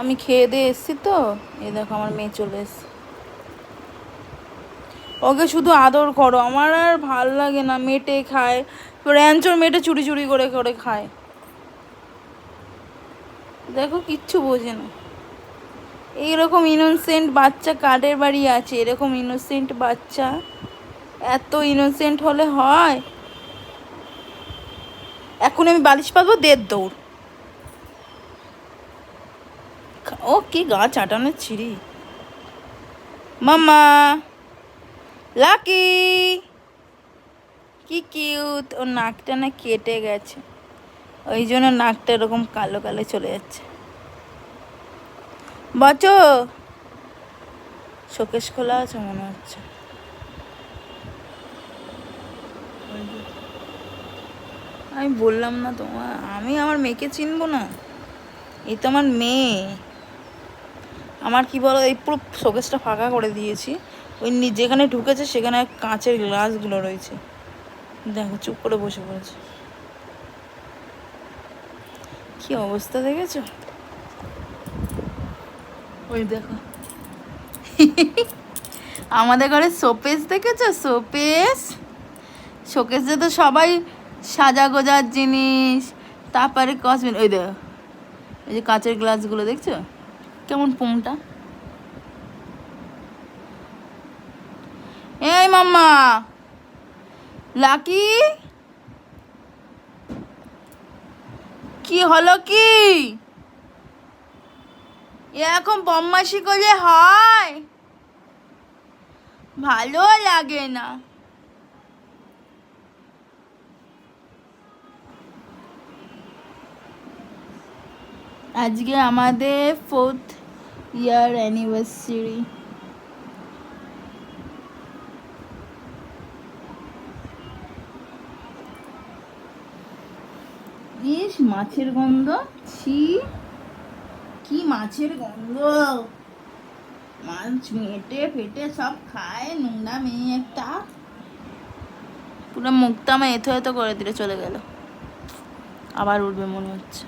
আমি খেয়ে দিয়ে এসছি তো, এই দেখো আমার মেয়ে চলে এসছে। ওকে শুধু আদর করো, আমার আর ভাল লাগে না। মেটে খায়, র্যাঞ্চোর মেটে চুরি চুরি করে করে খায়। দেখো কিচ্ছু বোঝে না। এইরকম ইনোসেন্ট বাচ্চা কাদের বাড়ি আছে? এরকম ইনোসেন্ট বাচ্চা, এত ইনোসেন্ট হলে হয়? এখন আমি বালিশ পাবো, দেড় দৌড়। ও কি গা চাটানোর ছিঁড়ি। মাম্মা, লাকি, কি কিউট। ওর নাকটা না কেটে গেছে, ওই জন্য নাকটা এরকম কালো কালো চলে যাচ্ছে। বাঁচো। শোকেশ খোলা আছে মনে হচ্ছে। আমি বললাম না তোমার, আমি আমার মেয়েকে চিনবো না? এই তো আমার মেয়ে। আমার কি বলো, এই পুরো শোকেসটা ফাঁকা করে দিয়েছি। ওই যেখানে ঢুকেছে সেখানে কাঁচের গ্লাসগুলো রয়েছে। দেখো চুপ করে বসে পড়েছে। কি অবস্থা দেখেছো? ওই দেখো আমাদের ঘরে শোকেস দেখেছো? শোকেস, শোকেসে তো সবাই সাজা গোজার জিনিস, তারপরে কসমেটিক। ওই দেখো, এই যে কাঁচের গ্লাসগুলো দেখছো কেমন পোংটা। এই মাম্মা, লাকি, কি হলো কি? এরকম বদমাশি করলে হয়? ভালো লাগে না। আজকে আমাদের 4th ইয়ার অ্যানিভার্সারি। ইস মাছের গন্ধ, ছি, কি মাছের গন্ধ। মাছ মেটে ফেটে সব খায়, নোংরা মেয়ে একটা। পুরো মুখটা আমার এথো এথো করে দিলে চলে গেল, আবার উঠবে মনে হচ্ছে।